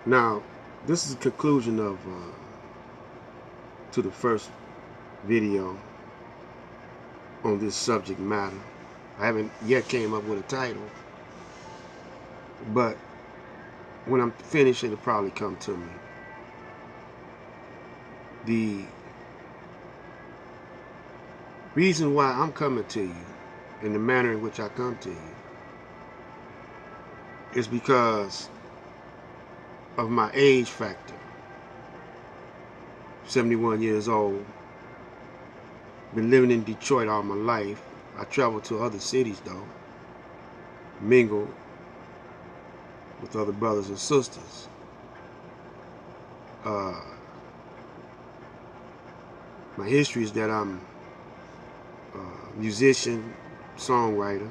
Now, this is the conclusion of to the first video on this subject matter. I haven't yet came up with a title, but when I'm finished, it'll probably come to me. The reason why I'm coming to you in the manner in which I come to you is because of my age factor. 71 years old. Been living in Detroit all my life. I travel to other cities though. Mingle with other brothers and sisters. My history is that I'm a musician, songwriter,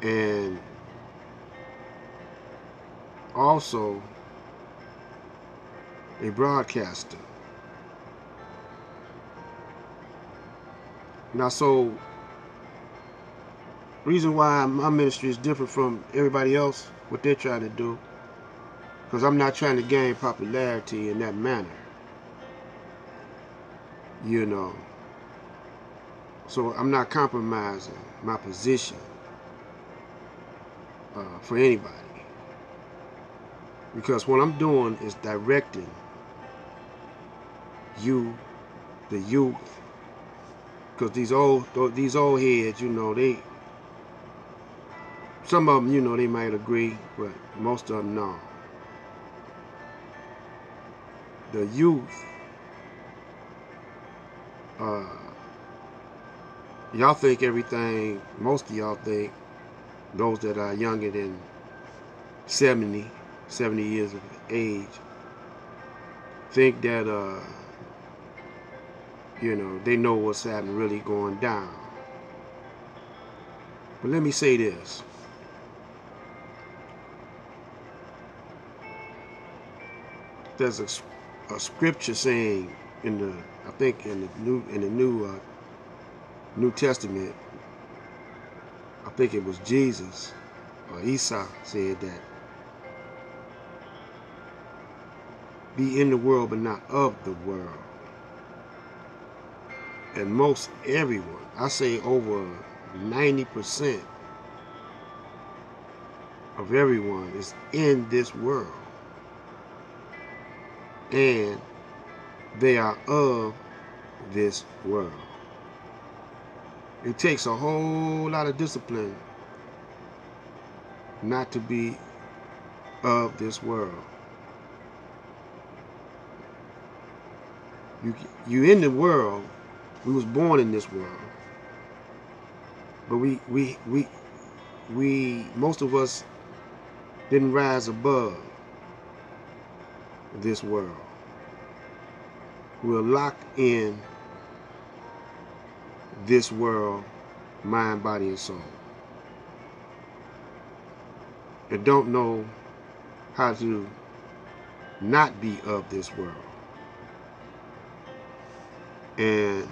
and also a broadcaster. Now, so reason why my ministry is different from everybody else, what they're trying to do, because I'm not trying to gain popularity in that manner, you know. So I'm not compromising my position for anybody, because what I'm doing is directing you, the youth, because these old heads, you know, some of them, you know, they might agree, but most of them no. The youth, y'all think everything, most of y'all think, those that are younger than 70 years of age, think that, you know, they know what's happening really going down. But let me say this. There's a scripture saying in the, I think in the New Testament, I think it was Jesus or Esau said that, be in the world but not of the world. And most everyone, I say over 90% of everyone is in this world, and they are of this world. It takes a whole lot of discipline not to be of this world. You in the world. We was born in this world, but we most of us didn't rise above this world. We're locked in this world, mind, body, and soul, and don't know how to not be of this world. And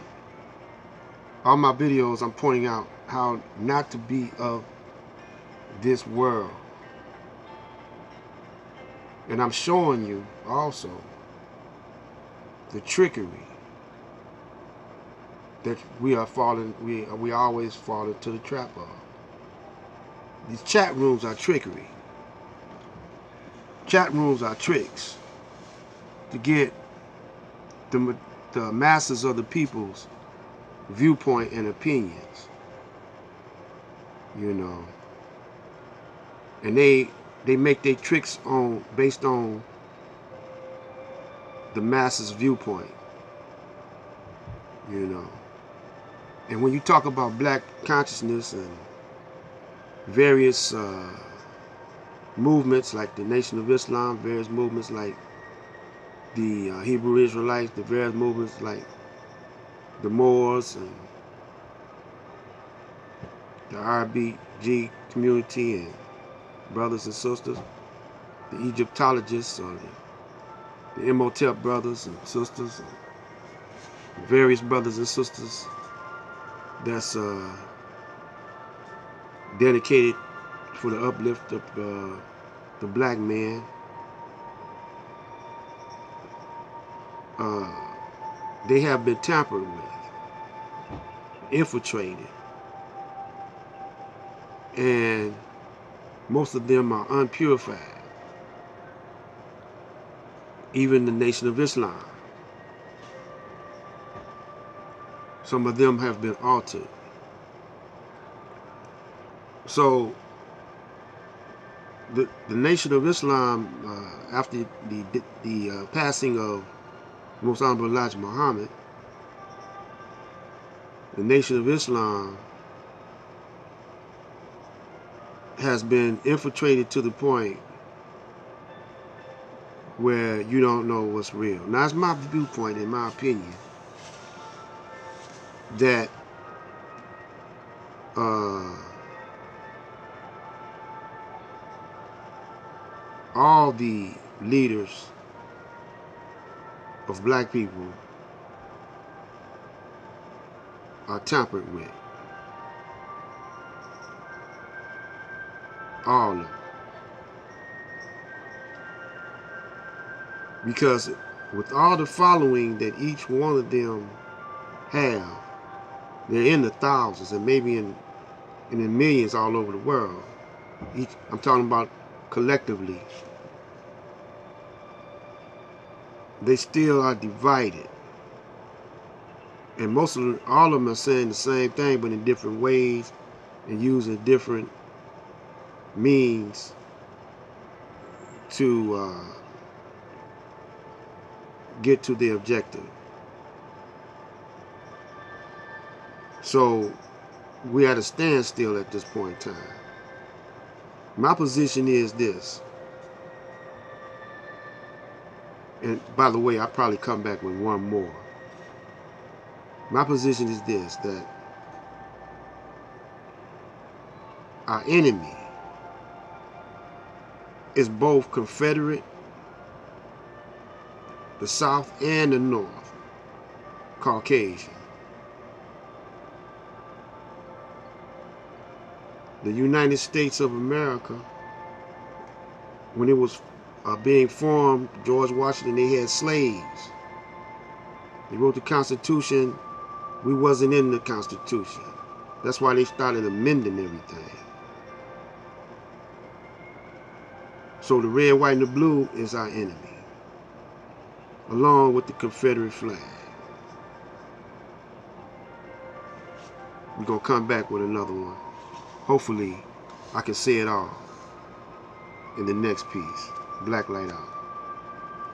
all my videos, I'm pointing out how not to be of this world. And I'm showing you also the trickery that we always fall into the trap of. These chat rooms are trickery. Chat rooms are tricks to get the masses of the people's viewpoint and opinions, you know. And they make their tricks based on the masses' viewpoint, you know. And when you talk about black consciousness and various movements like the Nation of Islam, various movements like the Hebrew Israelites, the various movements like the Moors and the RBG community and brothers and sisters, the Egyptologists or the Imhotep brothers and sisters, and various brothers and sisters that's dedicated for the uplift of the black man, they have been tampered with, infiltrated, and most of them are unpurified. Even the Nation of Islam, some of them have been altered. So the Nation of Islam, after the passing of Most Honorable Elijah Muhammad, the Nation of Islam has been infiltrated to the point where you don't know what's real. Now, it's my viewpoint, in my opinion, that all the leaders of black people are tampered with. All of them. Because with all the following that each one of them have, they're in the thousands and maybe in the millions all over the world. I'm talking about collectively. They still are divided. And all of them are saying the same thing, but in different ways and using different means to get to their objective. So we at a standstill at this point in time. My position is this, and by the way, I'll probably come back with one more. My position is this, that our enemy is both Confederate, the South and the North, Caucasian. The United States of America, when it was being formed, George Washington, they had slaves. They wrote the Constitution. We wasn't in the Constitution. That's why they started amending everything. So the red, white, and the blue is our enemy, along with the Confederate flag. We're going to come back with another one. Hopefully, I can say it all in the next piece. Black Light Out.